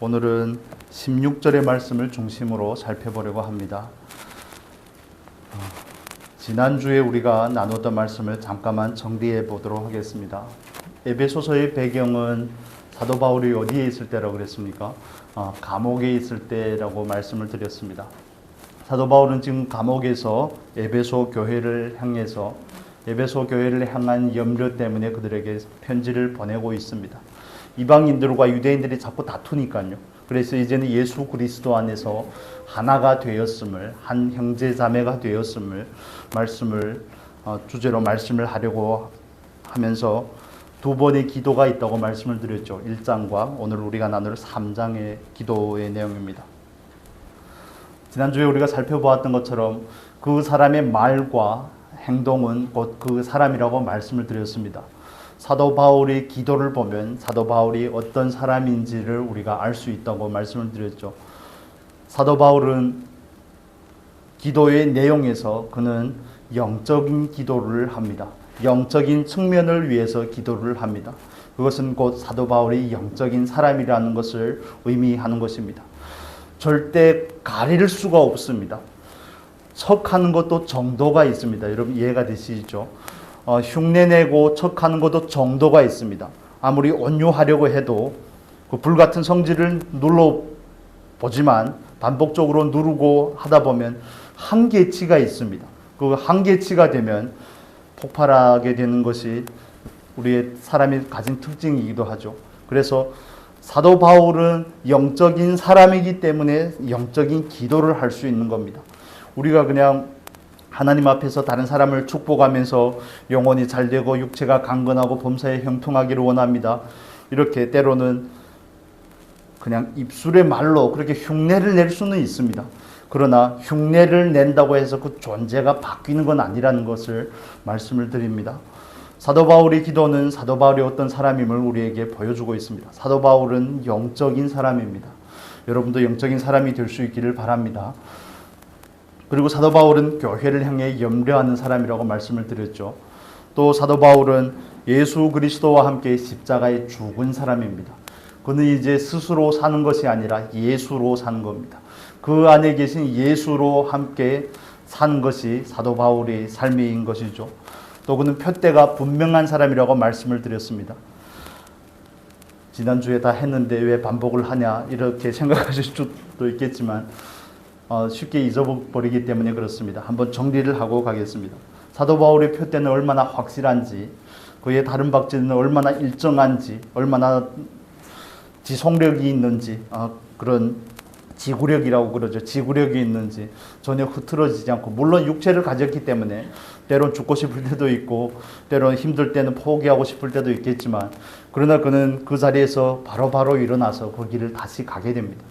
오늘은 16절의 말씀을 중심으로 살펴보려고 합니다. 지난주에 우리가 나눴던 말씀을 잠깐만 정리해 보도록 하겠습니다. 에베소서의 배경은 사도 바울이 어디에 있을 때라고 그랬습니까? 감옥에 있을 때라고 말씀을 드렸습니다. 사도 바울은 지금 감옥에서 에베소 교회를 향한 염려 때문에 그들에게 편지를 보내고 있습니다. 이방인들과 유대인들이 자꾸 다투니까요. 그래서 이제는 예수 그리스도 안에서 하나가 되었음을, 한 형제 자매가 되었음을 주제로 말씀을 하려고 하면서 두 번의 기도가 있다고 말씀을 드렸죠. 1장과 오늘 우리가 나눌 3장의 기도의 내용입니다. 지난주에 우리가 살펴보았던 것처럼 그 사람의 말과 행동은 곧 그 사람이라고 말씀을 드렸습니다. 사도 바울의 기도를 보면 사도 바울이 어떤 사람인지를 우리가 알 수 있다고 말씀을 드렸죠. 사도 바울은 기도의 내용에서 그는 영적인 기도를 합니다. 영적인 측면을 위해서 기도를 합니다. 그것은 곧 사도 바울이 영적인 사람이라는 것을 의미하는 것입니다. 절대 가릴 수가 없습니다. 척하는 것도 정도가 있습니다. 여러분 이해가 되시죠? 흉내내고 척하는 것도 정도가 있습니다. 아무리 온유하려고 해도 그 불같은 성질을 눌러보지만 반복적으로 누르고 하다 보면 한계치가 있습니다. 그 한계치가 되면 폭발하게 되는 것이 우리의 사람이 가진 특징이기도 하죠. 그래서 사도 바울은 영적인 사람이기 때문에 영적인 기도를 할 수 있는 겁니다. 우리가 그냥 하나님 앞에서 다른 사람을 축복하면서 영혼이 잘되고 육체가 강건하고 범사에 형통하기를 원합니다. 이렇게 때로는 그냥 입술의 말로 그렇게 흉내를 낼 수는 있습니다. 그러나 흉내를 낸다고 해서 그 존재가 바뀌는 건 아니라는 것을 말씀을 드립니다. 사도 바울의 기도는 사도 바울이 어떤 사람임을 우리에게 보여주고 있습니다. 사도 바울은 영적인 사람입니다. 여러분도 영적인 사람이 될 수 있기를 바랍니다. 그리고 사도 바울은 교회를 향해 염려하는 사람이라고 말씀을 드렸죠. 또 사도 바울은 예수 그리스도와 함께 십자가에 죽은 사람입니다. 그는 이제 스스로 사는 것이 아니라 예수로 사는 겁니다. 그 안에 계신 예수로 함께 사는 것이 사도 바울의 삶인 것이죠. 또 그는 표대가 분명한 사람이라고 말씀을 드렸습니다. 지난주에 다 했는데 왜 반복을 하냐 이렇게 생각하실 수도 있겠지만 쉽게 잊어버리기 때문에 그렇습니다. 한번 정리를 하고 가겠습니다. 사도 바울의 표대는 얼마나 확실한지, 그의 다른 박제는 얼마나 일정한지, 얼마나 지속력이 있는지, 그런 지구력이라고 그러죠. 지구력이 있는지 전혀 흐트러지지 않고, 물론 육체를 가졌기 때문에 때론 죽고 싶을 때도 있고 때론 힘들 때는 포기하고 싶을 때도 있겠지만, 그러나 그는 그 자리에서 바로바로 일어나서 그 길을 다시 가게 됩니다.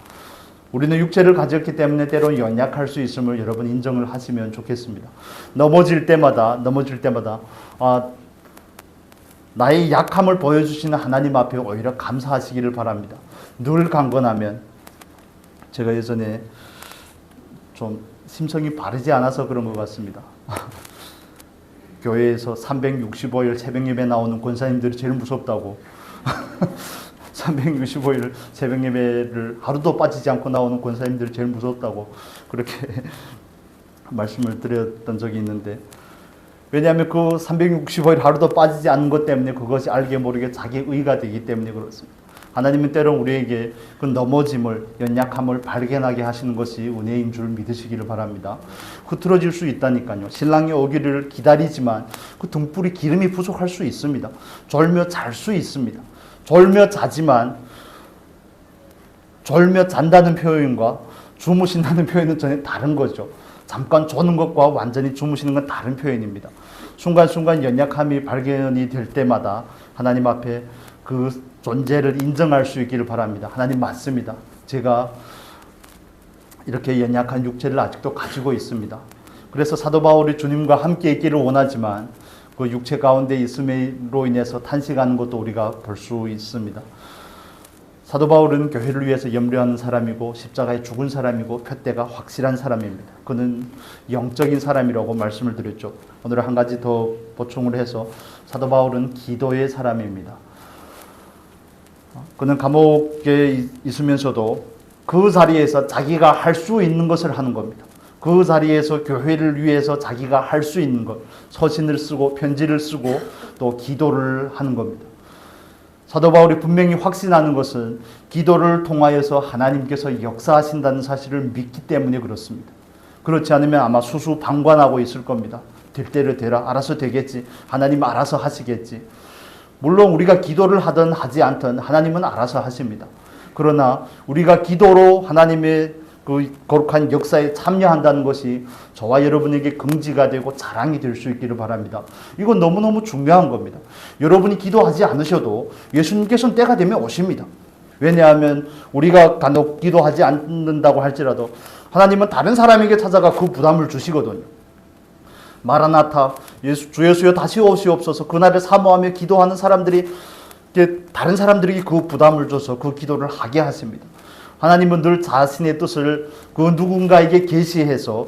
우리는 육체를 가졌기 때문에 때론 연약할 수 있음을 여러분 인정을 하시면 좋겠습니다. 넘어질 때마다 나의 약함을 보여주시는 하나님 앞에 오히려 감사하시기를 바랍니다. 늘 강건하면, 제가 예전에 좀 심성이 바르지 않아서 그런 것 같습니다. 교회에서 365일 새벽 예배 나오는 권사님들이 제일 무섭다고. 365일 새벽 예배를 하루도 빠지지 않고 나오는 권사님들이 제일 무섭다고 그렇게 말씀을 드렸던 적이 있는데, 왜냐하면 그 365일 하루도 빠지지 않는 것 때문에 그것이 알게 모르게 자기 의가 되기 때문에 그렇습니다. 하나님은 때론 우리에게 그 넘어짐을, 연약함을 발견하게 하시는 것이 은혜인 줄 믿으시기를 바랍니다. 흐트러질 수 있다니까요. 신랑이 오기를 기다리지만 그 등불이 기름이 부족할 수 있습니다. 졸며 잘 수 있습니다. 졸며 자지만, 졸며 잔다는 표현과 주무신다는 표현은 전혀 다른 거죠. 잠깐 조는 것과 완전히 주무시는 건 다른 표현입니다. 순간순간 연약함이 발견이 될 때마다 하나님 앞에 그 존재를 인정할 수 있기를 바랍니다. 하나님 맞습니다. 제가 이렇게 연약한 육체를 아직도 가지고 있습니다. 그래서 사도 바울이 주님과 함께 있기를 원하지만 그 육체 가운데 있음으로 인해서 탄식하는 것도 우리가 볼 수 있습니다. 사도 바울은 교회를 위해서 염려하는 사람이고 십자가에 죽은 사람이고 표대가 확실한 사람입니다. 그는 영적인 사람이라고 말씀을 드렸죠. 오늘 한 가지 더 보충을 해서 사도 바울은 기도의 사람입니다. 그는 감옥에 있으면서도 그 자리에서 자기가 할 수 있는 것을 하는 겁니다. 그 자리에서 교회를 위해서 자기가 할 수 있는 것, 서신을 쓰고 편지를 쓰고 또 기도를 하는 겁니다. 사도 바울이 분명히 확신하는 것은 기도를 통하여서 하나님께서 역사하신다는 사실을 믿기 때문에 그렇습니다. 그렇지 않으면 아마 수수방관하고 있을 겁니다. 될 대로 되라, 알아서 되겠지, 하나님 알아서 하시겠지. 물론 우리가 기도를 하든 하지 않든 하나님은 알아서 하십니다. 그러나 우리가 기도로 하나님의 그 거룩한 역사에 참여한다는 것이 저와 여러분에게 긍지가 되고 자랑이 될 수 있기를 바랍니다. 이건 너무너무 중요한 겁니다. 여러분이 기도하지 않으셔도 예수님께서는 때가 되면 오십니다. 왜냐하면 우리가 간혹 기도하지 않는다고 할지라도 하나님은 다른 사람에게 찾아가 그 부담을 주시거든요. 마라나타, 주 예수여 다시 오시옵소서, 그날을 사모하며 기도하는 사람들이 다른 사람들에게 그 부담을 줘서 그 기도를 하게 하십니다. 하나님은 늘 자신의 뜻을 그 누군가에게 계시해서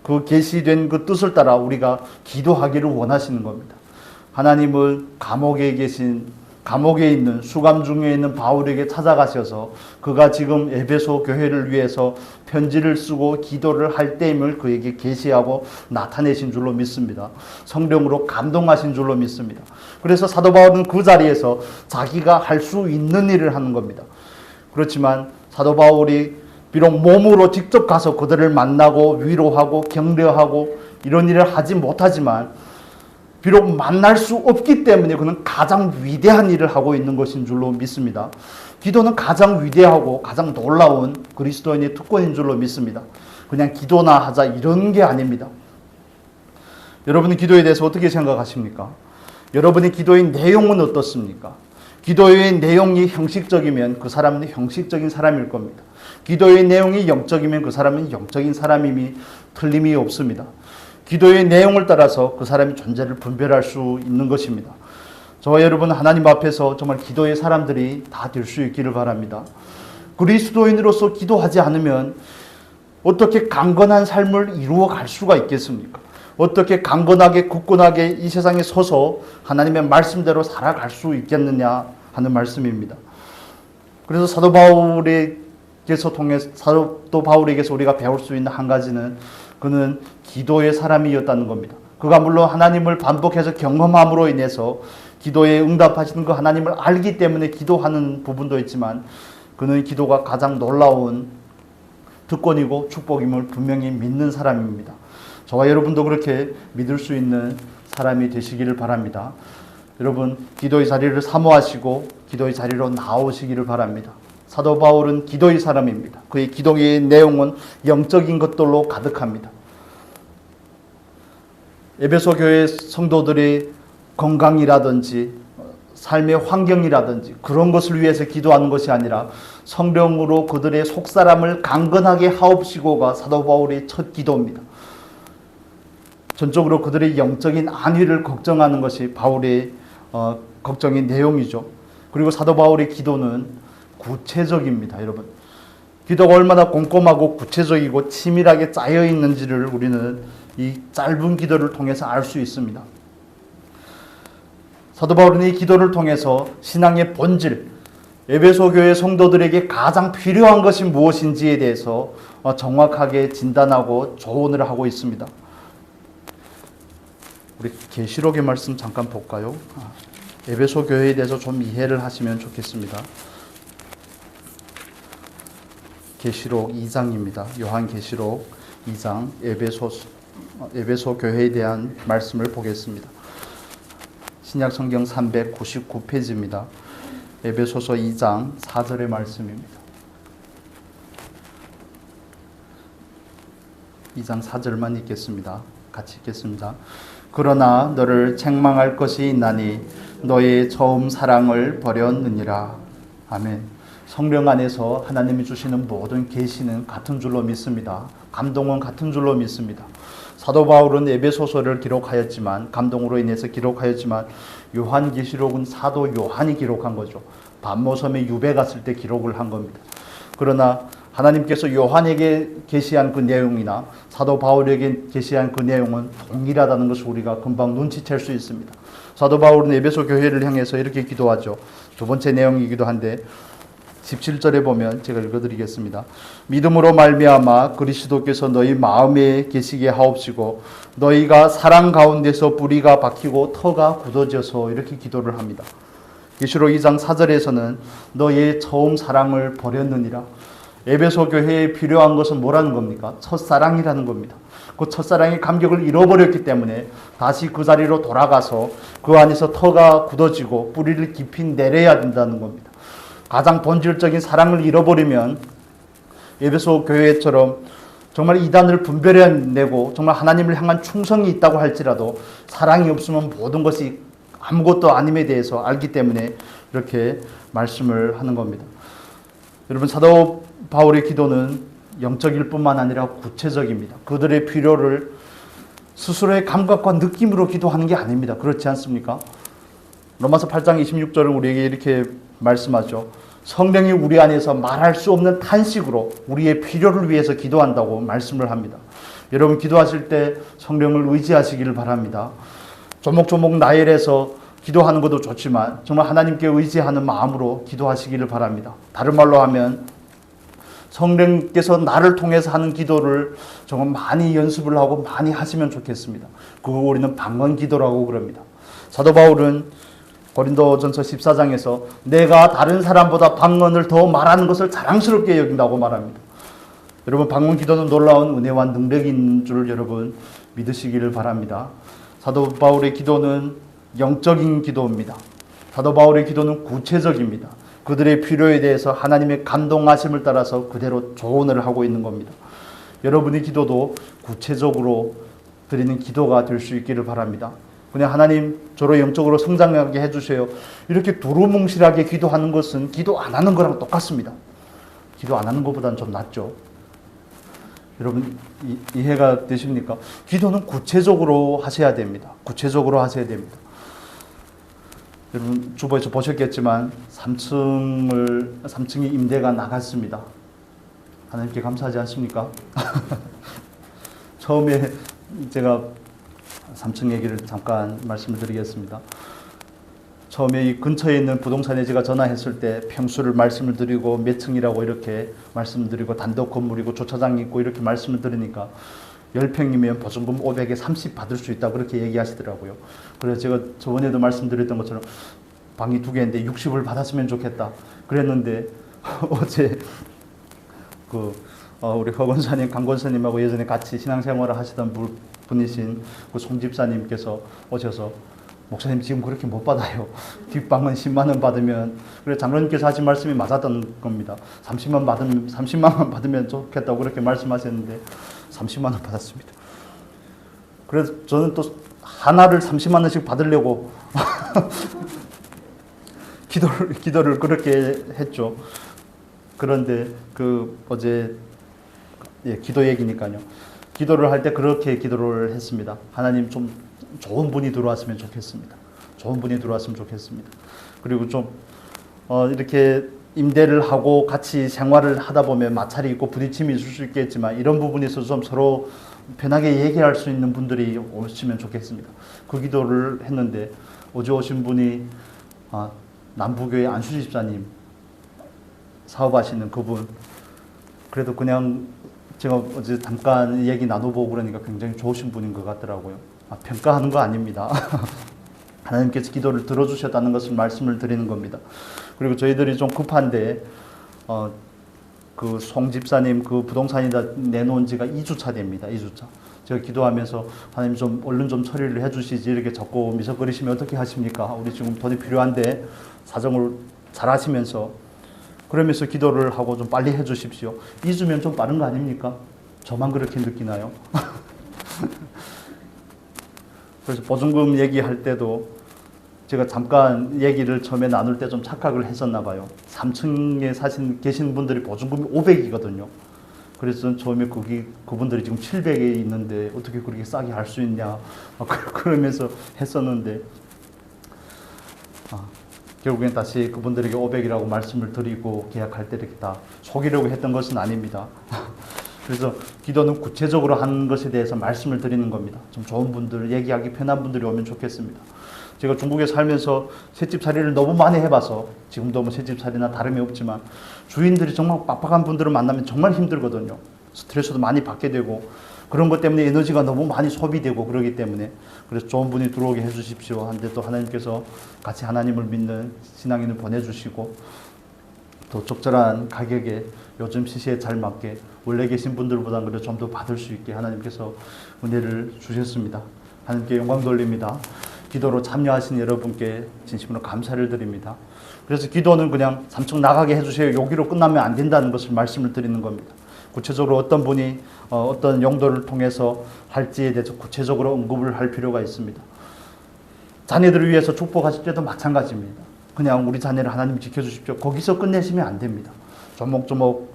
그 계시된 그 뜻을 따라 우리가 기도하기를 원하시는 겁니다. 하나님은 감옥에 있는 수감 중에 있는 바울에게 찾아가셔서 그가 지금 에베소 교회를 위해서 편지를 쓰고 기도를 할 때임을 그에게 계시하고 나타내신 줄로 믿습니다. 성령으로 감동하신 줄로 믿습니다. 그래서 사도 바울은 그 자리에서 자기가 할 수 있는 일을 하는 겁니다. 그렇지만 사도 바울이 비록 몸으로 직접 가서 그들을 만나고 위로하고 격려하고 이런 일을 하지 못하지만 비록 만날 수 없기 때문에 그는 가장 위대한 일을 하고 있는 것인 줄로 믿습니다. 기도는 가장 위대하고 가장 놀라운 그리스도인의 특권인 줄로 믿습니다. 그냥 기도나 하자 이런 게 아닙니다. 여러분은 기도에 대해서 어떻게 생각하십니까? 여러분의 기도의 내용은 어떻습니까? 기도의 내용이 형식적이면 그 사람은 형식적인 사람일 겁니다. 기도의 내용이 영적이면 그 사람은 영적인 사람임이 틀림이 없습니다. 기도의 내용을 따라서 그 사람의 존재를 분별할 수 있는 것입니다. 저와 여러분 하나님 앞에서 정말 기도의 사람들이 다 될 수 있기를 바랍니다. 그리스도인으로서 기도하지 않으면 어떻게 강건한 삶을 이루어 갈 수가 있겠습니까? 어떻게 강건하게 굳건하게 이 세상에 서서 하나님의 말씀대로 살아갈 수 있겠느냐 하는 말씀입니다. 그래서 사도 바울에게서 우리가 배울 수 있는 한 가지는 그는 기도의 사람이었다는 겁니다. 그가 물론 하나님을 반복해서 경험함으로 인해서 기도에 응답하시는 그 하나님을 알기 때문에 기도하는 부분도 있지만 그는 기도가 가장 놀라운 특권이고 축복임을 분명히 믿는 사람입니다. 저와 여러분도 그렇게 믿을 수 있는 사람이 되시기를 바랍니다. 여러분 기도의 자리를 사모하시고 기도의 자리로 나오시기를 바랍니다. 사도 바울은 기도의 사람입니다. 그의 기도의 내용은 영적인 것들로 가득합니다. 에베소 교회 성도들의 건강이라든지 삶의 환경이라든지 그런 것을 위해서 기도하는 것이 아니라 성령으로 그들의 속사람을 강건하게 하옵시고가 사도 바울의 첫 기도입니다. 전적으로 그들의 영적인 안위를 걱정하는 것이 바울의 걱정의 내용이죠. 그리고 사도 바울의 기도는 구체적입니다. 여러분, 기도가 얼마나 꼼꼼하고 구체적이고 치밀하게 짜여 있는지를 우리는 이 짧은 기도를 통해서 알 수 있습니다. 사도 바울은 이 기도를 통해서 신앙의 본질, 에베소 교회 성도들에게 가장 필요한 것이 무엇인지에 대해서 정확하게 진단하고 조언을 하고 있습니다. 우리 계시록의 말씀 잠깐 볼까요? 에베소 교회에 대해서 좀 이해를 하시면 좋겠습니다. 계시록 2장입니다. 요한계시록 2장 에베소 교회에 대한 말씀을 보겠습니다. 신약 성경 399페이지입니다. 에베소서 2장 4절의 말씀입니다. 2장 4절만 읽겠습니다. 같이 읽겠습니다. 그러나 너를 책망할 것이 있나니 너의 처음 사랑을 버렸느니라. 아멘. 성령 안에서 하나님이 주시는 모든 계시는 같은 줄로 믿습니다. 감동은 같은 줄로 믿습니다. 사도 바울은 에베소서를 기록하였지만 감동으로 인해서 기록하였지만 요한계시록은 사도 요한이 기록한 거죠. 반모섬에 유배 갔을 때 기록을 한 겁니다. 그러나 하나님께서 요한에게 계시한 그 내용이나 사도 바울에게 계시한 그 내용은 동일하다는 것을 우리가 금방 눈치챌 수 있습니다. 사도 바울은 에베소 교회를 향해서 이렇게 기도하죠. 두 번째 내용이기도 한데 17절에 보면 제가 읽어드리겠습니다. 믿음으로 말미암아 그리스도께서 너희 마음에 계시게 하옵시고 너희가 사랑 가운데서 뿌리가 박히고 터가 굳어져서 이렇게 기도를 합니다. 계시록 2장 4절에서는 너희의 처음 사랑을 버렸느니라. 에베소 교회에 필요한 것은 뭐라는 겁니까? 첫사랑이라는 겁니다. 그 첫사랑의 감격을 잃어버렸기 때문에 다시 그 자리로 돌아가서 그 안에서 터가 굳어지고 뿌리를 깊이 내려야 된다는 겁니다. 가장 본질적인 사랑을 잃어버리면 에베소 교회처럼 정말 이단을 분별해내고 정말 하나님을 향한 충성이 있다고 할지라도 사랑이 없으면 모든 것이 아무것도 아님에 대해서 알기 때문에 이렇게 말씀을 하는 겁니다. 여러분, 사도 바울의 기도는 영적일 뿐만 아니라 구체적입니다. 그들의 필요를 스스로의 감각과 느낌으로 기도하는 게 아닙니다. 그렇지 않습니까? 로마서 8장 26절은 우리에게 이렇게 말씀하죠. 성령이 우리 안에서 말할 수 없는 탄식으로 우리의 필요를 위해서 기도한다고 말씀을 합니다. 여러분, 기도하실 때 성령을 의지하시기를 바랍니다. 조목조목 나열해서 기도하는 것도 좋지만 정말 하나님께 의지하는 마음으로 기도하시기를 바랍니다. 다른 말로 하면 성령께서 나를 통해서 하는 기도를 정말 많이 연습을 하고 많이 하시면 좋겠습니다. 그걸 우리는 방언 기도라고 그럽니다. 사도 바울은 고린도전서 14장에서 내가 다른 사람보다 방언을 더 말하는 것을 자랑스럽게 여긴다고 말합니다. 여러분, 방언 기도는 놀라운 은혜와 능력인 줄 여러분 믿으시기를 바랍니다. 사도 바울의 기도는 영적인 기도입니다. 사도 바울의 기도는 구체적입니다. 그들의 필요에 대해서 하나님의 감동하심을 따라서 그대로 조언을 하고 있는 겁니다. 여러분의 기도도 구체적으로 드리는 기도가 될 수 있기를 바랍니다. 그냥 하나님 저로 영적으로 성장하게 해주세요. 이렇게 두루뭉실하게 기도하는 것은 기도 안 하는 거랑 똑같습니다. 기도 안 하는 것보다는 좀 낫죠. 여러분 이해가 되십니까? 기도는 구체적으로 하셔야 됩니다. 구체적으로 하셔야 됩니다. 여러분 주보에서 보셨겠지만 3층이 임대가 나갔습니다. 하나님께 감사하지 않습니까? 처음에 제가 3층 얘기를 잠깐 말씀을 드리겠습니다. 처음에 이 근처에 있는 부동산에 제가 전화했을 때 평수를 말씀을 드리고 몇 층이라고 이렇게 말씀드리고 단독 건물이고 주차장이 있고 이렇게 말씀을 드리니까 10평이면 보증금 500에 30 받을 수 있다 그렇게 얘기하시더라고요. 그래서 제가 저번에도 말씀드렸던 것처럼 방이 2개인데 60을 받았으면 좋겠다 그랬는데 어제 우리 허 권사님, 강 권사님하고 예전에 같이 신앙생활을 하시던 분이신 그 송 집사님께서 오셔서 목사님 지금 그렇게 못 받아요. 뒷방은 10만 원 받으면 그래 장로님께서 하신 말씀이 맞았던 겁니다. 30만 원 받으면 좋겠다고 그렇게 말씀하셨는데 30만 원 받았습니다. 그래서 저는 또 하나를 30만 원씩 받으려고 기도를 그렇게 했죠. 그런데 어제 기도 얘기니까요. 기도를 할 때 그렇게 기도를 했습니다. 하나님 좀 좋은 분이 들어왔으면 좋겠습니다. 좋은 분이 들어왔으면 좋겠습니다. 그리고 좀 이렇게 임대를 하고 같이 생활을 하다 보면 마찰이 있고 부딪힘이 있을 수 있겠지만 이런 부분에서 좀 서로 편하게 얘기할 수 있는 분들이 오시면 좋겠습니다. 그 기도를 했는데 어제 오신 분이 남부교회 안수지 집사님 사업하시는 그분 그래도 그냥 제가 어제 잠깐 얘기 나눠보고 그러니까 굉장히 좋으신 분인 것 같더라고요. 평가하는 거 아닙니다. 하나님께서 기도를 들어주셨다는 것을 말씀을 드리는 겁니다. 그리고 저희들이 좀 급한데 그 송 집사님 그 부동산에다 내놓은 지가 2주차 됩니다. 2주차. 제가 기도하면서 하나님 좀 얼른 좀 처리를 해주시지 이렇게 자꾸 미적거리시면 어떻게 하십니까? 우리 지금 돈이 필요한데 사정을 잘 하시면서 그러면서 기도를 하고 좀 빨리 해주십시오. 2주면 좀 빠른 거 아닙니까? 저만 그렇게 느끼나요? 그래서 보증금 얘기할 때도 제가 잠깐 얘기를 처음에 나눌 때 좀 착각을 했었나 봐요. 3층에 계신 분들이 보증금이 500이거든요. 그래서 처음에 그분들이 지금 700에 있는데 어떻게 그렇게 싸게 할 수 있냐 그러면서 했었는데 결국엔 다시 그분들에게 500이라고 말씀을 드리고 계약할 때 이렇게 다 속이려고 했던 것은 아닙니다. 그래서 기도는 구체적으로 하는 것에 대해서 말씀을 드리는 겁니다. 좀 좋은 분들, 얘기하기 편한 분들이 오면 좋겠습니다. 제가 중국에 살면서 새집살이를 너무 많이 해봐서 지금도 뭐 새집살이나 다름이 없지만 주인들이 정말 빡빡한 분들을 만나면 정말 힘들거든요. 스트레스도 많이 받게 되고 그런 것 때문에 에너지가 너무 많이 소비되고 그러기 때문에 그래서 좋은 분이 들어오게 해주십시오. 한데 또 하나님께서 같이 하나님을 믿는 신앙인을 보내주시고 또 적절한 가격에 요즘 시세에 잘 맞게 원래 계신 분들보다 그래도 좀 더 받을 수 있게 하나님께서 은혜를 주셨습니다. 하나님께 영광 돌립니다. 기도로 참여하신 여러분께 진심으로 감사를 드립니다. 그래서 기도는 그냥 3층 나가게 해주세요. 여기로 끝나면 안 된다는 것을 말씀을 드리는 겁니다. 구체적으로 어떤 분이 어떤 용도를 통해서 할지에 대해서 구체적으로 언급을 할 필요가 있습니다. 자녀들을 위해서 축복하실 때도 마찬가지입니다. 그냥 우리 자녀를 하나님 지켜주십시오. 거기서 끝내시면 안 됩니다. 조목조목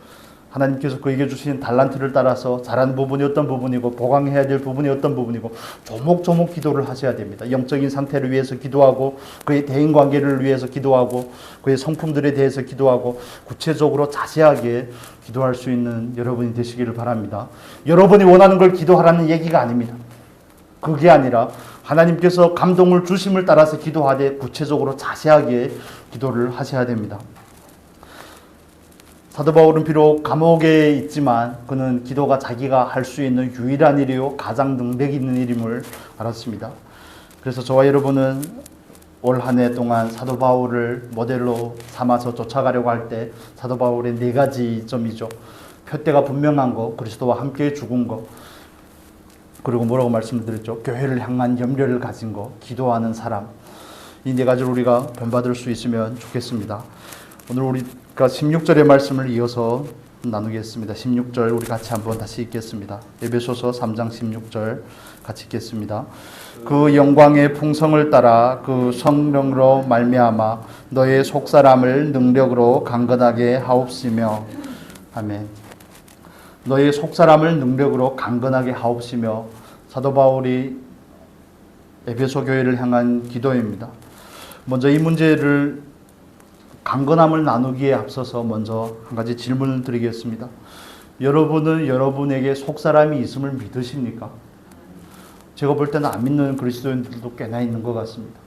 하나님께서 그에게 주신 달란트를 따라서 잘하는 부분이 어떤 부분이고 보강해야 될 부분이 어떤 부분이고 조목조목 기도를 하셔야 됩니다. 영적인 상태를 위해서 기도하고 그의 대인관계를 위해서 기도하고 그의 성품들에 대해서 기도하고 구체적으로 자세하게 기도할 수 있는 여러분이 되시기를 바랍니다. 여러분이 원하는 걸 기도하라는 얘기가 아닙니다. 그게 아니라 하나님께서 감동을 주심을 따라서 기도하되 구체적으로 자세하게 기도를 하셔야 됩니다. 사도 바울은 비록 감옥에 있지만 그는 기도가 자기가 할 수 있는 유일한 일이요 가장 능력 있는 일임을 알았습니다. 그래서 저와 여러분은 올 한 해 동안 사도 바울을 모델로 삼아서 쫓아가려고 할 때 사도 바울의 4가지 점이죠. 표대가 분명한 것, 그리스도와 함께 죽은 것, 그리고 뭐라고 말씀을 드렸죠? 교회를 향한 염려를 가진 것, 기도하는 사람. 이 4가지를 우리가 본받을 수 있으면 좋겠습니다. 오늘 우리가 16절의 말씀을 이어서 나누겠습니다. 16절 우리 같이 한번 다시 읽겠습니다. 에베소서 3장 16절 같이 읽겠습니다. 그 영광의 풍성을 따라 그 성령으로 말미암아 너의 속사람을 능력으로 강건하게 하옵시며 아멘. 너의 속사람을 능력으로 강건하게 하옵시며 사도 바울이 에베소 교회를 향한 기도입니다. 먼저 이 문제를 강건함을 나누기에 앞서서 먼저 한 가지 질문을 드리겠습니다. 여러분은 여러분에게 속사람이 있음을 믿으십니까? 제가 볼 때는 안 믿는 그리스도인들도 꽤나 있는 것 같습니다.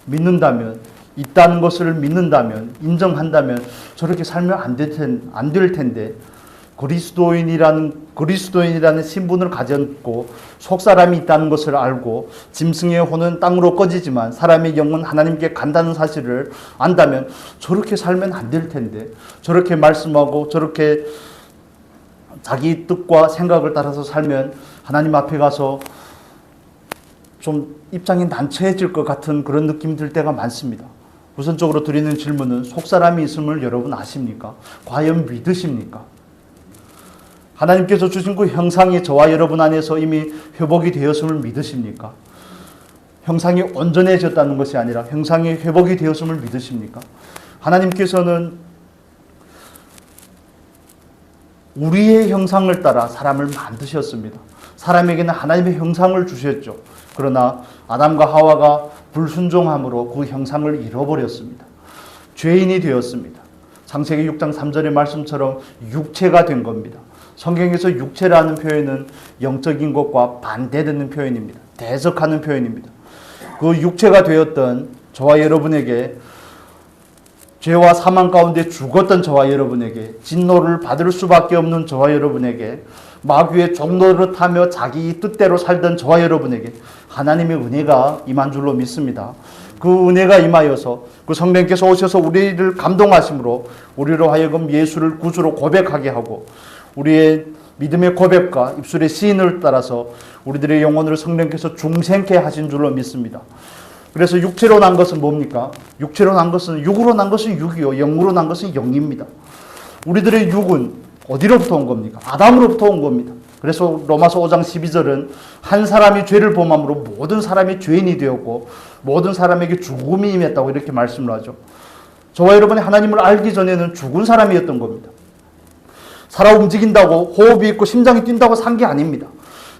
믿는다면, 있다는 것을 믿는다면, 인정한다면 저렇게 살면 안 될 텐데 그리스도인이라는 신분을 가졌고 속사람이 있다는 것을 알고 짐승의 혼은 땅으로 꺼지지만 사람의 영은 하나님께 간다는 사실을 안다면 저렇게 살면 안 될 텐데 저렇게 말씀하고 저렇게 자기 뜻과 생각을 따라서 살면 하나님 앞에 가서 좀 입장이 난처해질 것 같은 그런 느낌이 들 때가 많습니다. 우선적으로 드리는 질문은 속사람이 있음을 여러분 아십니까? 과연 믿으십니까? 하나님께서 주신 그 형상이 저와 여러분 안에서 이미 회복이 되었음을 믿으십니까? 형상이 온전해졌다는 것이 아니라 형상이 회복이 되었음을 믿으십니까? 하나님께서는 우리의 형상을 따라 사람을 만드셨습니다. 사람에게는 하나님의 형상을 주셨죠. 그러나 아담과 하와가 불순종함으로 그 형상을 잃어버렸습니다. 죄인이 되었습니다. 창세기 6장 3절의 말씀처럼 육체가 된 겁니다. 성경에서 육체라는 표현은 영적인 것과 반대되는 표현입니다. 대적하는 표현입니다. 그 육체가 되었던 저와 여러분에게 죄와 사망 가운데 죽었던 저와 여러분에게 진노를 받을 수밖에 없는 저와 여러분에게 마귀의 종노릇하며 자기 뜻대로 살던 저와 여러분에게 하나님의 은혜가 임한 줄로 믿습니다. 그 은혜가 임하여서 그 성령께서 오셔서 우리를 감동하심으로 우리로 하여금 예수를 구주로 고백하게 하고 우리의 믿음의 고백과 입술의 시인을 따라서 우리들의 영혼을 성령께서 중생케 하신 줄로 믿습니다. 그래서 육체로 난 것은 뭡니까? 육체로 난 것은 육으로 난 것은 육이요 영으로 난 것은 영입니다. 우리들의 육은 어디로부터 온 겁니까? 아담으로부터 온 겁니다. 그래서 로마서 5장 12절은 한 사람이 죄를 범함으로 모든 사람이 죄인이 되었고 모든 사람에게 죽음이 임했다고 이렇게 말씀을 하죠. 저와 여러분이 하나님을 알기 전에는 죽은 사람이었던 겁니다. 살아 움직인다고 호흡이 있고 심장이 뛴다고 산 게 아닙니다.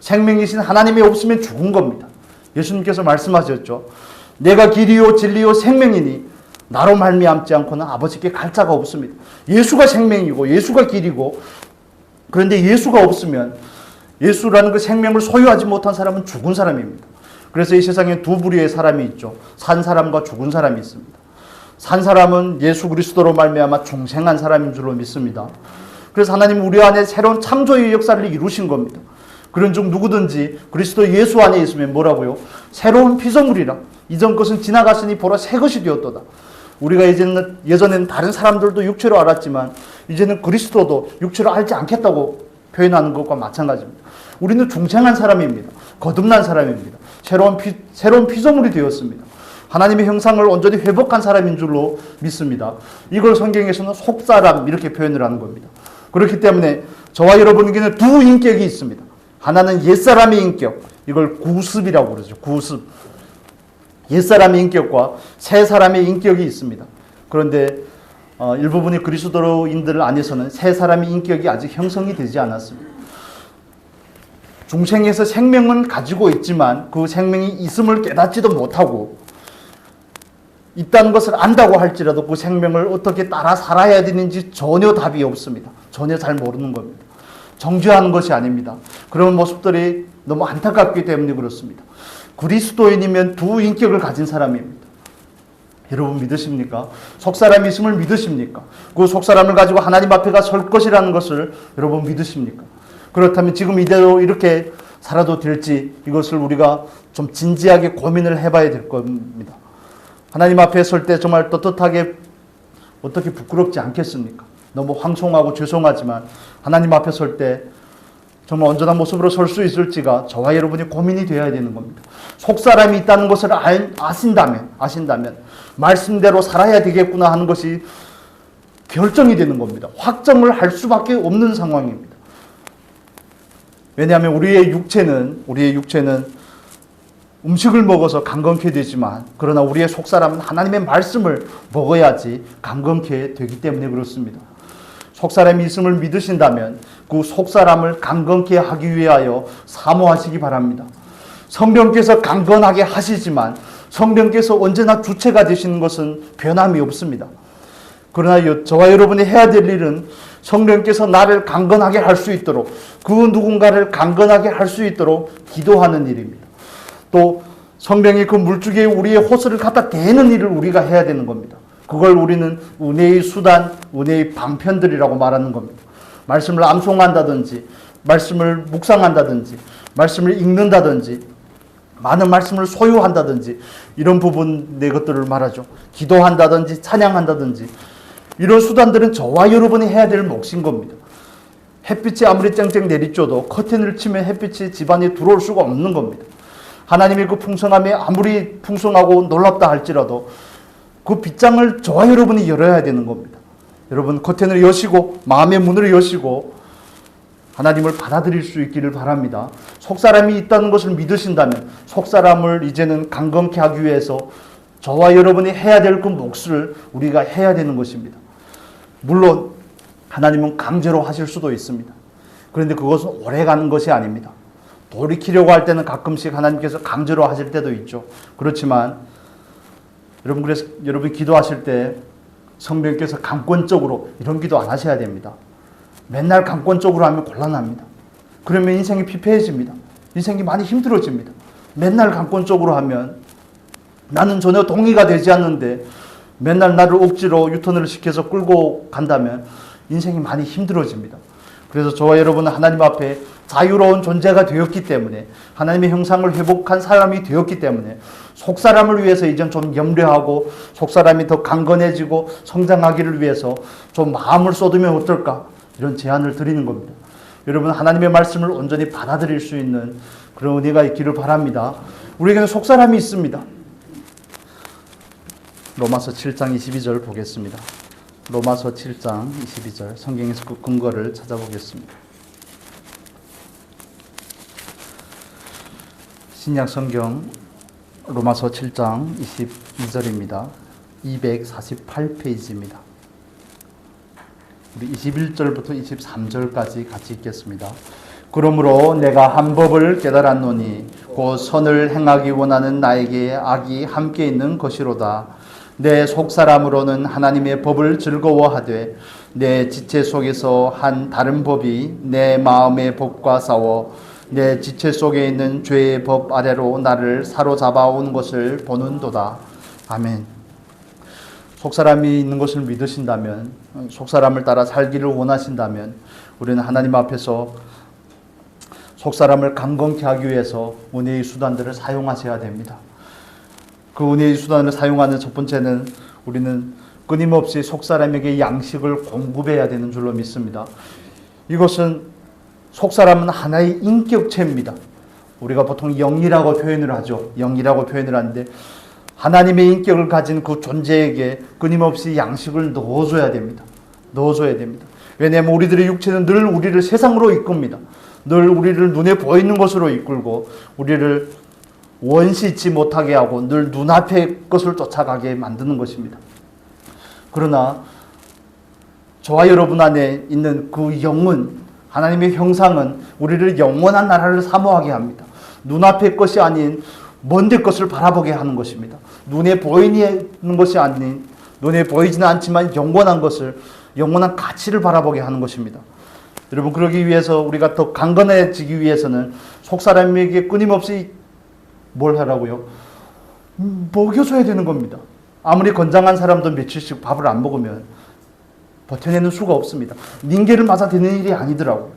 생명이신 하나님이 없으면 죽은 겁니다. 예수님께서 말씀하셨죠. 내가 길이요 진리요 생명이니 나로 말미암지 않고는 아버지께 갈 자가 없습니다. 예수가 생명이고 예수가 길이고, 그런데 예수가 없으면, 예수라는 그 생명을 소유하지 못한 사람은 죽은 사람입니다. 그래서 이 세상에 두 부류의 사람이 있죠. 산 사람과 죽은 사람이 있습니다. 산 사람은 예수 그리스도로 말미암아 중생한 사람인 줄로 믿습니다. 그래서 하나님 우리 안에 새로운 창조의 역사를 이루신 겁니다. 그런즉 누구든지 그리스도 예수 안에 있으면 뭐라고요? 새로운 피조물이라. 이전 것은 지나갔으니 보라 새 것이 되었도다. 우리가 예전에는 다른 사람들도 육체로 알았지만 이제는 그리스도도 육체로 알지 않겠다고 표현하는 것과 마찬가지입니다. 우리는 중생한 사람입니다. 거듭난 사람입니다. 새로운 피조물이 되었습니다. 하나님의 형상을 온전히 회복한 사람인 줄로 믿습니다. 이걸 성경에서는 속사람 이렇게 표현을 하는 겁니다. 그렇기 때문에 저와 여러분에게는 두 인격이 있습니다. 하나는 옛사람의 인격, 이걸 구습이라고 그러죠. 구습. 옛사람의 인격과 새사람의 인격이 있습니다. 그런데 일부분의 그리스도인들 안에서는 새사람의 인격이 아직 형성이 되지 않았습니다. 중생에서 생명은 가지고 있지만 그 생명이 있음을 깨닫지도 못하고, 있다는 것을 안다고 할지라도 그 생명을 어떻게 따라 살아야 되는지 전혀 답이 없습니다. 전혀 잘 모르는 겁니다. 정죄하는 것이 아닙니다. 그런 모습들이 너무 안타깝기 때문에 그렇습니다. 그리스도인이면 두 인격을 가진 사람입니다. 여러분 믿으십니까? 속사람이 있음을 믿으십니까? 그 속사람을 가지고 하나님 앞에 설 것이라는 것을 여러분 믿으십니까? 그렇다면 지금 이대로 이렇게 살아도 될지, 이것을 우리가 좀 진지하게 고민을 해봐야 될 겁니다. 하나님 앞에 설 때 정말 떳떳하게 어떻게 부끄럽지 않겠습니까? 너무 황송하고 죄송하지만 하나님 앞에 설 때 정말 온전한 모습으로 설 수 있을지가 저와 여러분이 고민이 되어야 되는 겁니다. 속사람이 있다는 것을 아신다면 말씀대로 살아야 되겠구나 하는 것이 결정이 되는 겁니다. 확정을 할 수밖에 없는 상황입니다. 왜냐하면 우리의 육체는 음식을 먹어서 강건케 되지만, 그러나 우리의 속사람은 하나님의 말씀을 먹어야지 강건케 되기 때문에 그렇습니다. 속사람이 있음을 믿으신다면 그 속사람을 강건케 하기 위하여 사모하시기 바랍니다. 성령께서 강건하게 하시지만 성령께서 언제나 주체가 되시는 것은 변함이 없습니다. 그러나 저와 여러분이 해야 될 일은 성령께서 나를 강건하게 할 수 있도록, 그 누군가를 강건하게 할 수 있도록 기도하는 일입니다. 또 성령이 그 물줄기에 우리의 호스를 갖다 대는 일을 우리가 해야 되는 겁니다. 그걸 우리는 은혜의 수단, 은혜의 방편들이라고 말하는 겁니다. 말씀을 암송한다든지, 말씀을 묵상한다든지, 말씀을 읽는다든지, 많은 말씀을 소유한다든지, 이런 부분 내 것들을 말하죠. 기도한다든지 찬양한다든지, 이런 수단들은 저와 여러분이 해야 될 몫인 겁니다. 햇빛이 아무리 쨍쨍 내리쬐도 커튼을 치면 햇빛이 집안에 들어올 수가 없는 겁니다. 하나님의 그 풍성함이 아무리 풍성하고 놀랍다 할지라도 그 빗장을 저와 여러분이 열어야 되는 겁니다. 여러분 커튼을 여시고 마음의 문을 여시고 하나님을 받아들일 수 있기를 바랍니다. 속사람이 있다는 것을 믿으신다면 속사람을 이제는 강건케 하기 위해서 저와 여러분이 해야 될 그 몫을 우리가 해야 되는 것입니다. 물론 하나님은 강제로 하실 수도 있습니다. 그런데 그것은 오래가는 것이 아닙니다. 돌이키려고 할 때는 가끔씩 하나님께서 강제로 하실 때도 있죠. 그렇지만 그래서 여러분 기도하실 때 성령께서 강권적으로 이런 기도 안 하셔야 됩니다. 맨날 강권적으로 하면 곤란합니다. 그러면 인생이 피폐해집니다. 인생이 많이 힘들어집니다. 맨날 강권적으로 하면 나는 전혀 동의가 되지 않는데 맨날 나를 억지로 유턴을 시켜서 끌고 간다면 인생이 많이 힘들어집니다. 그래서 저와 여러분은 하나님 앞에 자유로운 존재가 되었기 때문에, 하나님의 형상을 회복한 사람이 되었기 때문에 속사람을 위해서 이젠 좀 염려하고 속사람이 더 강건해지고 성장하기를 위해서 좀 마음을 쏟으면 어떨까, 이런 제안을 드리는 겁니다. 여러분 하나님의 말씀을 온전히 받아들일 수 있는 그런 은혜가 있기를 바랍니다. 우리에게는 속사람이 있습니다. 로마서 7장 22절 보겠습니다. 로마서 7장 22절 성경에서 그 근거를 찾아보겠습니다. 신약 성경 로마서 7장 22절입니다. 248페이지입니다. 우리 21절부터 23절까지 같이 읽겠습니다. 그러므로 내가 한 법을 깨달았노니 곧 선을 행하기 원하는 나에게 악이 함께 있는 것이로다. 내 속사람으로는 하나님의 법을 즐거워하되 내 지체 속에서 한 다른 법이 내 마음의 법과 싸워 내 지체 속에 있는 죄의 법 아래로 나를 사로잡아온 것을 보는도다. 아멘. 속사람이 있는 것을 믿으신다면, 속사람을 따라 살기를 원하신다면 우리는 하나님 앞에서 속사람을 강건케 하기 위해서 은혜의 수단들을 사용하셔야 됩니다. 그 은혜의 수단을 사용하는 첫 번째는 우리는 끊임없이 속사람에게 양식을 공급해야 되는 줄로 믿습니다. 이것은 속사람은 하나의 인격체입니다. 우리가 보통 영이라고 표현을 하죠. 영이라고 표현을 하는데 하나님의 인격을 가진 그 존재에게 끊임없이 양식을 넣어줘야 됩니다. 넣어줘야 됩니다. 왜냐하면 우리들의 육체는 늘 우리를 세상으로 이끕니다. 늘 우리를 눈에 보이는 것으로 이끌고 우리를 원시치 못하게 하고 늘 눈앞의 것을 쫓아가게 만드는 것입니다. 그러나 저와 여러분 안에 있는 그 영은, 하나님의 형상은 우리를 영원한 나라를 사모하게 합니다. 눈앞의 것이 아닌 먼데 것을 바라보게 하는 것입니다. 눈에 보이는 것이 아닌, 눈에 보이지는 않지만 영원한 것을, 영원한 가치를 바라보게 하는 것입니다. 여러분, 그러기 위해서 우리가 더 강건해지기 위해서는 속사람에게 끊임없이 뭘 하라고요? 먹여줘야 되는 겁니다. 아무리 건장한 사람도 며칠씩 밥을 안 먹으면 버텨내는 수가 없습니다. 닌게를 맞아 되는 일이 아니더라고요.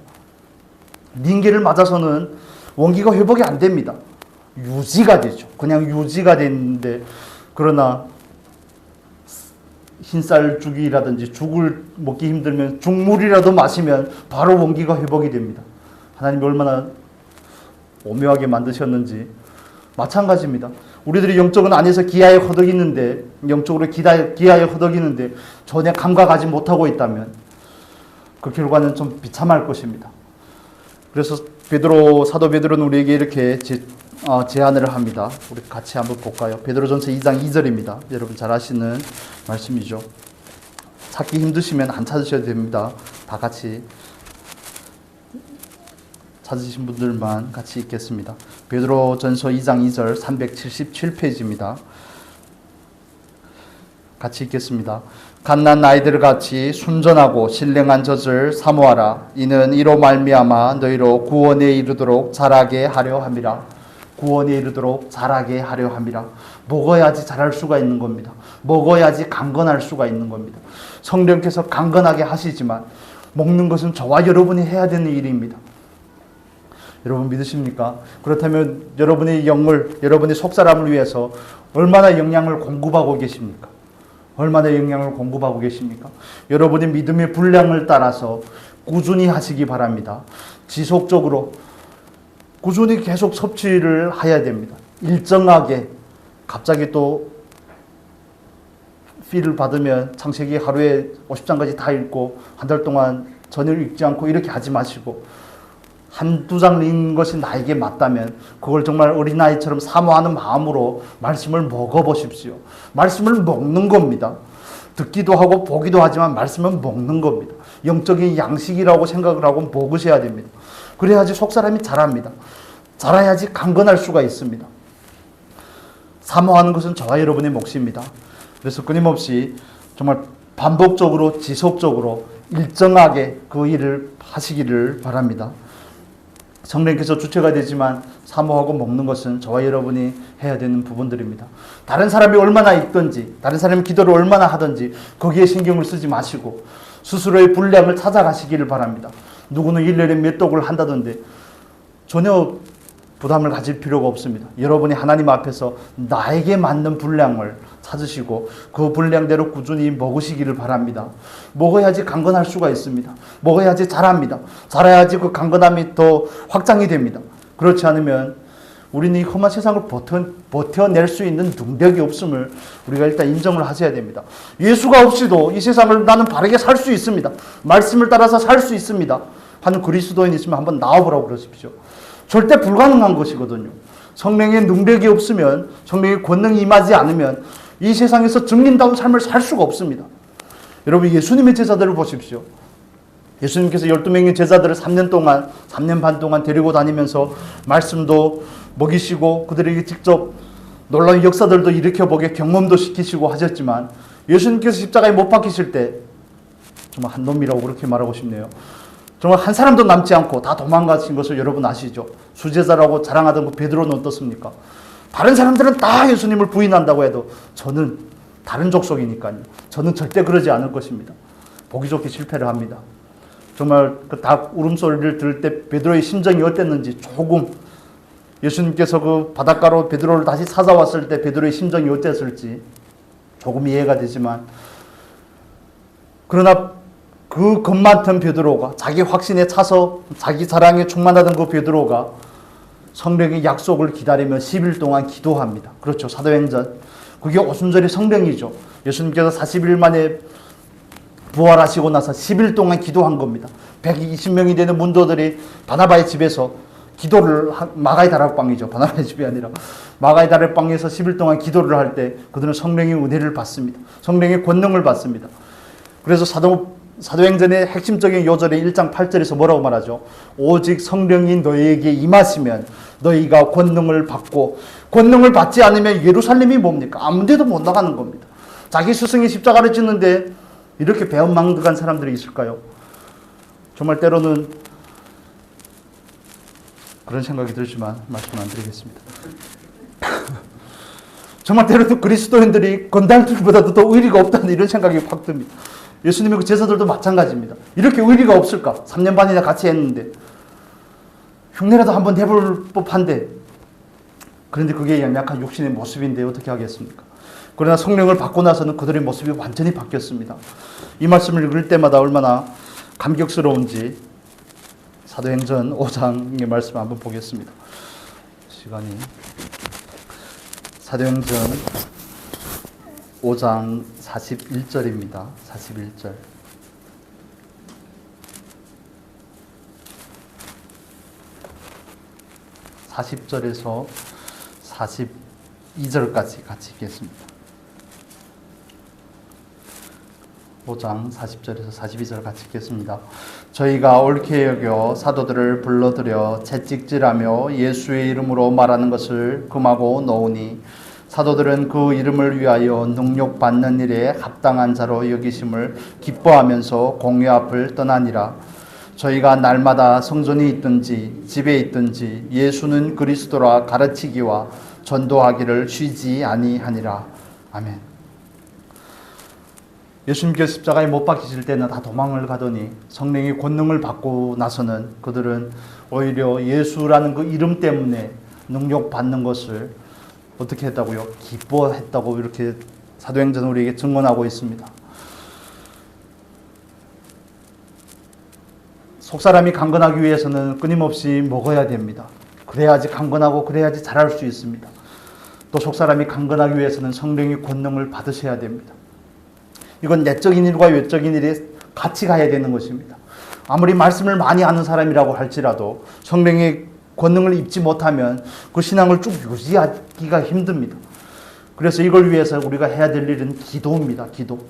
닌게를 맞아서는 원기가 회복이 안 됩니다. 유지가 되죠. 그냥 유지가 되는데, 그러나 흰쌀죽이라든지 죽을 먹기 힘들면 죽물이라도 마시면 바로 원기가 회복이 됩니다. 하나님이 얼마나 오묘하게 만드셨는지 마찬가지입니다. 우리들이 영적은 안에서 기아에 허덕이는데, 영적으로 기아에 허덕이는데 전혀 감각하지 못하고 있다면 그 결과는 좀 비참할 것입니다. 그래서 사도 베드로는 우리에게 이렇게 제안을 합니다. 우리 같이 한번 볼까요? 베드로전서 2장 2절입니다. 여러분 잘 아시는 말씀이죠. 찾기 힘드시면 안 찾으셔도 됩니다. 다 같이 찾으신 분들만 같이 읽겠습니다. 베드로전서 2장 2절 377페이지입니다. 같이 읽겠습니다. 갓난 아이들 같이 순전하고 신령한 젖을 사모하라. 이는 이로 말미암아 너희로 구원에 이르도록 자라게 하려 함이라. 구원에 이르도록 자라게 하려 함이라. 먹어야지 자랄 수가 있는 겁니다. 먹어야지 강건할 수가 있는 겁니다. 성령께서 강건하게 하시지만 먹는 것은 저와 여러분이 해야 되는 일입니다. 여러분 믿으십니까? 그렇다면 여러분의 영을, 여러분의 속사람을 위해서 얼마나 영양을 공급하고 계십니까? 얼마나 영양을 공급하고 계십니까? 여러분의 믿음의 분량을 따라서 꾸준히 하시기 바랍니다. 지속적으로 꾸준히 계속 섭취를 해야 됩니다. 일정하게. 갑자기 또 피를 받으면 창세기 하루에 50장까지 다 읽고 한 달 동안 전혀 읽지 않고 이렇게 하지 마시고, 한두 장 읽는 것이 나에게 맞다면 그걸 정말 어린아이처럼 사모하는 마음으로 말씀을 먹어보십시오. 말씀을 먹는 겁니다. 듣기도 하고 보기도 하지만 말씀은 먹는 겁니다. 영적인 양식이라고 생각을 하고 먹으셔야 됩니다. 그래야지 속사람이 자랍니다. 자라야지 강건할 수가 있습니다. 사모하는 것은 저와 여러분의 몫입니다. 그래서 끊임없이 정말 반복적으로 지속적으로 일정하게 그 일을 하시기를 바랍니다. 성령께서 주체가 되지만 사모하고 먹는 것은 저와 여러분이 해야 되는 부분들입니다. 다른 사람이 얼마나 읽든지, 다른 사람이 기도를 얼마나 하든지 거기에 신경을 쓰지 마시고 스스로의 분량을 찾아가시기를 바랍니다. 누구는 1년에 몇 독을 한다던데 전혀 부담을 가질 필요가 없습니다. 여러분이 하나님 앞에서 나에게 맞는 분량을 찾으시고 그 분량대로 꾸준히 먹으시기를 바랍니다. 먹어야지 강건할 수가 있습니다. 먹어야지 자랍니다. 자라야지 그 강건함이 더 확장이 됩니다. 그렇지 않으면 우리는 이 험한 세상을 버텨낼 수 있는 능력이 없음을 우리가 일단 인정을 하셔야 됩니다. 예수가 없이도 이 세상을 나는 바르게 살 수 있습니다. 말씀을 따라서 살 수 있습니다 하는 그리스도인 있으면 한번 나와보라고 그러십시오. 절대 불가능한 것이거든요. 성령의 능력이 없으면, 성령의 권능이 임하지 않으면 이 세상에서 증인다운 삶을 살 수가 없습니다. 여러분 예수님의 제자들을 보십시오. 예수님께서 12명의 제자들을 3년 반 동안 데리고 다니면서 말씀도 먹이시고 그들에게 직접 놀라운 역사들도 일으켜보게 경험도 시키시고 하셨지만 예수님께서 십자가에 못 박히실 때 정말 한 놈이라고 그렇게 말하고 싶네요. 정말 한 사람도 남지 않고 다 도망가신 것을 여러분 아시죠? 수제자라고 자랑하던 그 베드로는 어떻습니까? 다른 사람들은 다 예수님을 부인한다고 해도 저는 다른 족속이니까요. 저는 절대 그러지 않을 것입니다. 보기 좋게 실패를 합니다. 정말 그 닭 울음소리를 들을 때 베드로의 심정이 어땠는지 조금 예수님께서 그 바닷가로 베드로를 다시 찾아왔을 때 베드로의 심정이 어땠을지 조금 이해가 되지만 그러나 그 겁 많던 베드로가 자기 확신에 차서 자기 자랑에 충만하던 그 베드로가 성령의 약속을 기다리며 10일 동안 기도합니다. 그렇죠. 사도행전. 그게 오순절이 성령이죠. 예수님께서 40일 만에 부활하시고 나서 10일 동안 기도한 겁니다. 120명이 되는 문도들이 바나바의 집에서 기도를 마가의 다락방이죠. 바나바의 집이 아니라 마가의 다락방에서 10일 동안 기도를 할 때 그들은 성령의 은혜를 받습니다. 성령의 권능을 받습니다. 그래서 사도행전의 핵심적인 요절의 1장 8절에서 뭐라고 말하죠? 오직 성령이 너희에게 임하시면 너희가 권능을 받고 권능을 받지 않으면 예루살렘이 뭡니까? 아무 데도 못 나가는 겁니다. 자기 스승이 십자가를 찢는데 이렇게 배은망덕한 사람들이 있을까요? 정말 때로는 그런 생각이 들지만 말씀 안 드리겠습니다. 정말 때로는 그리스도인들이 건달들보다도 더 의리가 없다는 이런 생각이 확 듭니다. 예수님의 그 제자들도 마찬가지입니다. 이렇게 의리가 없을까? 3년 반이나 같이 했는데 흉내라도 한번 내볼 법한데 그런데 그게 연약한 육신의 모습인데 어떻게 하겠습니까? 그러나 성령을 받고 나서는 그들의 모습이 완전히 바뀌었습니다. 이 말씀을 읽을 때마다 얼마나 감격스러운지 사도행전 5장의 말씀 한번 보겠습니다. 시간이 사도행전 5장 41절입니다. 41절. (40절에서) 42절까지 같이 읽겠습니다. 5장 40절에서 42절 같이 읽겠습니다. 저희가 옳게 여겨 사도들을 불러들여 채찍질하며 예수의 이름으로 말하는 것을 금하고 놓으니 사도들은 그 이름을 위하여 능력받는 일에 합당한 자로 여기심을 기뻐하면서 공회 앞을 떠나니라. 저희가 날마다 성전이 있든지 집에 있든지 예수는 그리스도라 가르치기와 전도하기를 쉬지 아니하니라. 아멘. 예수님께서 십자가에 못 박히실 때는 다 도망을 가더니 성령의 권능을 받고 나서는 그들은 오히려 예수라는 그 이름 때문에 능력받는 것을 어떻게 했다고요? 기뻐했다고 이렇게 사도행전 우리에게 증언하고 있습니다. 속사람이 강건하기 위해서는 끊임없이 먹어야 됩니다. 그래야지 강건하고 그래야지 잘할 수 있습니다. 또 속사람이 강건하기 위해서는 성령의 권능을 받으셔야 됩니다. 이건 내적인 일과 외적인 일이 같이 가야 되는 것입니다. 아무리 말씀을 많이 아는 사람이라고 할지라도 성령의 권능을 입지 못하면 그 신앙을 쭉 유지하기가 힘듭니다. 그래서 이걸 위해서 우리가 해야 될 일은 기도입니다. 기도.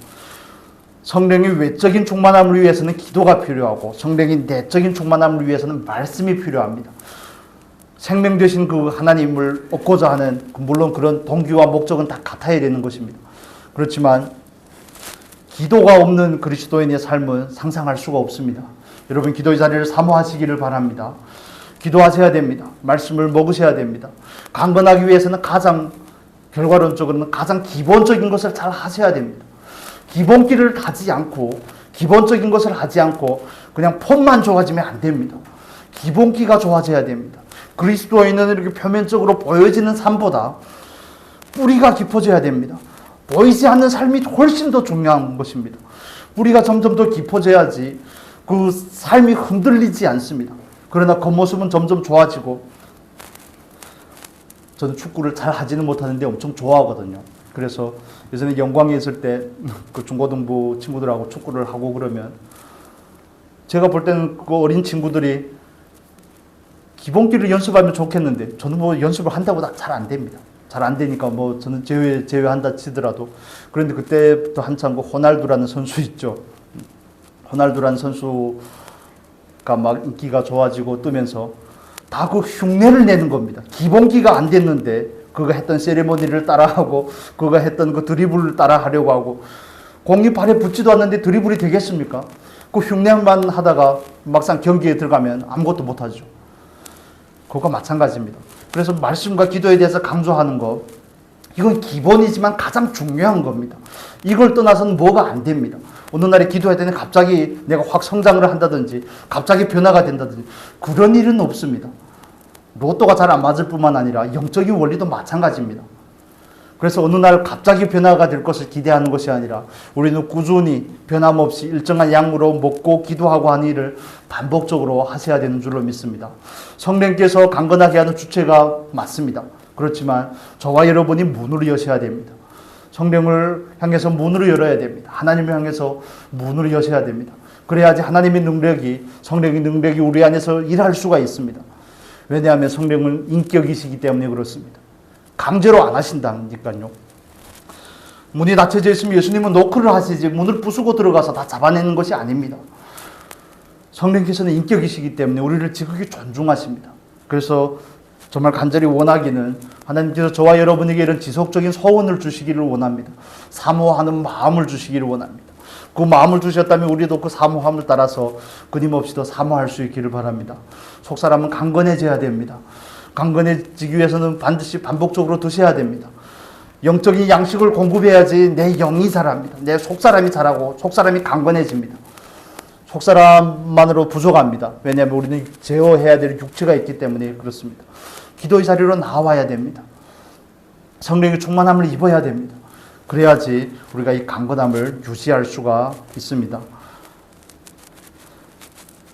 성령의 외적인 충만함을 위해서는 기도가 필요하고 성령의 내적인 충만함을 위해서는 말씀이 필요합니다. 생명 되신 그 하나님을 얻고자 하는 물론 그런 동기와 목적은 다 같아야 되는 것입니다. 그렇지만 기도가 없는 그리스도인의 삶은 상상할 수가 없습니다. 여러분 기도의 자리를 사모하시기를 바랍니다. 기도하셔야 됩니다. 말씀을 먹으셔야 됩니다. 강건하기 위해서는 가장 결과론적으로는 가장 기본적인 것을 잘 하셔야 됩니다. 기본기를 하지 않고 기본적인 것을 하지 않고 그냥 폼만 좋아지면 안 됩니다. 기본기가 좋아져야 됩니다. 그리스도인은 이렇게 표면적으로 보여지는 삶보다 뿌리가 깊어져야 됩니다. 보이지 않는 삶이 훨씬 더 중요한 것입니다. 뿌리가 점점 더 깊어져야지 그 삶이 흔들리지 않습니다. 그러나 겉모습은 점점 좋아지고 저는 축구를 잘 하지는 못하는데 엄청 좋아하거든요. 그래서 예전에 영광에 있을 때 그 중고등부 친구들하고 축구를 하고 그러면 제가 볼 때는 그 어린 친구들이 기본기를 연습하면 좋겠는데 저는 뭐 연습을 한다고 잘 안 됩니다. 잘 안 되니까 뭐 저는 제외한다 치더라도 그런데 그때부터 한참 그 호날두라는 선수 있죠. 호날두라는 선수가 막 인기가 좋아지고 뜨면서 다 그 흉내를 내는 겁니다. 기본기가 안 됐는데 그가 했던 세리머니를 따라하고 그가 했던 그 드리블을 따라하려고 하고 공이 발에 붙지도 않는데 드리블이 되겠습니까? 그 흉내만 하다가 막상 경기에 들어가면 아무것도 못하죠. 그것과 마찬가지입니다. 그래서 말씀과 기도에 대해서 강조하는 것, 이건 기본이지만 가장 중요한 겁니다. 이걸 떠나서는 뭐가 안 됩니다. 어느 날에 기도할 때는 갑자기 내가 확 성장을 한다든지 갑자기 변화가 된다든지 그런 일은 없습니다. 로또가 잘 안 맞을 뿐만 아니라 영적인 원리도 마찬가지입니다. 그래서 어느 날 갑자기 변화가 될 것을 기대하는 것이 아니라 우리는 꾸준히 변함없이 일정한 양으로 먹고 기도하고 하는 일을 반복적으로 하셔야 되는 줄로 믿습니다. 성령께서 강건하게 하는 주체가 맞습니다. 그렇지만 저와 여러분이 문을 여셔야 됩니다. 성령을 향해서 문을 열어야 됩니다. 하나님을 향해서 문을 여셔야 됩니다. 그래야지 하나님의 능력이, 성령의 능력이 우리 안에서 일할 수가 있습니다. 왜냐하면 성령은 인격이시기 때문에 그렇습니다. 강제로 안 하신다니까요. 문이 닫혀져 있으면 예수님은 노크를 하시지 문을 부수고 들어가서 다 잡아내는 것이 아닙니다. 성령께서는 인격이시기 때문에 우리를 지극히 존중하십니다. 그래서 정말 간절히 원하기는 하나님께서 저와 여러분에게 이런 지속적인 소원을 주시기를 원합니다. 사모하는 마음을 주시기를 원합니다. 그 마음을 주셨다면 우리도 그 사모함을 따라서 끊임없이 더 사모할 수 있기를 바랍니다. 속사람은 강건해져야 됩니다. 강건해지기 위해서는 반드시 반복적으로 드셔야 됩니다. 영적인 양식을 공급해야지 내 영이 자랍니다. 내 속사람이 자라고 속사람이 강건해집니다. 속사람만으로 부족합니다. 왜냐하면 우리는 제어해야 될 육체가 있기 때문에 그렇습니다. 기도의 자리로 나와야 됩니다. 성령의 충만함을 입어야 됩니다. 그래야지 우리가 이 강건함을 유지할 수가 있습니다.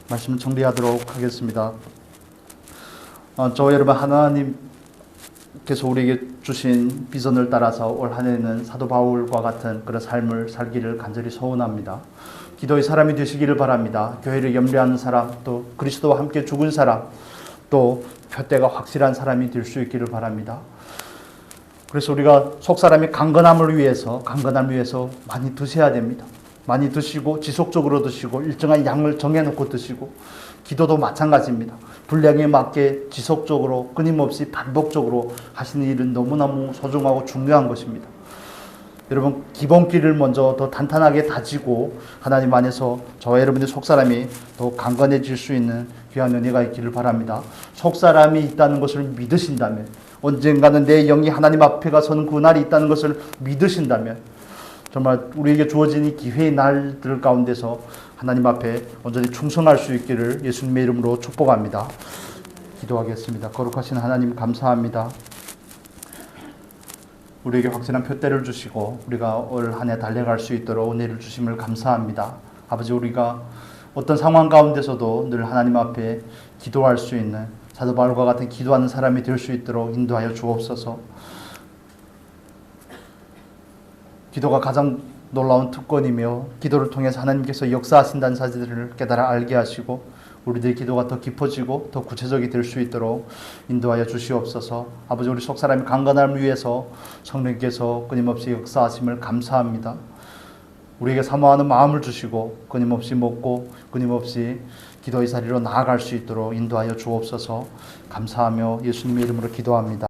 말씀을 정리하도록 하겠습니다. 저와 여러분, 하나님께서 우리에게 주신 비전을 따라서 올 한 해는 사도 바울과 같은 그런 삶을 살기를 간절히 소원합니다. 기도의 사람이 되시기를 바랍니다. 교회를 염려하는 사람, 또 그리스도와 함께 죽은 사람, 또 표대가 확실한 사람이 될 수 있기를 바랍니다. 그래서 우리가 속사람의 강건함을 위해서 많이 드셔야 됩니다. 많이 드시고 지속적으로 드시고 일정한 양을 정해놓고 드시고 기도도 마찬가지입니다. 분량에 맞게 지속적으로 끊임없이 반복적으로 하시는 일은 너무너무 소중하고 중요한 것입니다. 여러분, 기본기를 먼저 더 단단하게 다지고 하나님 안에서 저와 여러분의 속사람이 더 강건해질 수 있는 귀한 은혜가 있기를 바랍니다. 속사람이 있다는 것을 믿으신다면, 언젠가는 내 영이 하나님 앞에 가서는 그 날이 있다는 것을 믿으신다면 정말 우리에게 주어진 이 기회의 날들 가운데서 하나님 앞에 온전히 충성할 수 있기를 예수님의 이름으로 축복합니다. 기도하겠습니다. 거룩하신 하나님, 감사합니다. 우리에게 확실한 표대를 주시고 우리가 올 한 해 달려갈 수 있도록 은혜를 주심을 감사합니다. 아버지, 우리가 어떤 상황 가운데서도 늘 하나님 앞에 기도할 수 있는 사도 바울과 같은 기도하는 사람이 될 수 있도록 인도하여 주옵소서. 기도가 가장 놀라운 특권이며 기도를 통해서 하나님께서 역사하신다는 사실을 깨달아 알게 하시고 우리들의 기도가 더 깊어지고 더 구체적이 될 수 있도록 인도하여 주시옵소서. 아버지, 우리 속사람의 강건함을 위해서 성령께서 끊임없이 역사하심을 감사합니다. 우리에게 사모하는 마음을 주시고 끊임없이 먹고 끊임없이 기도의 자리로 나아갈 수 있도록 인도하여 주옵소서. 감사하며 예수님의 이름으로 기도합니다.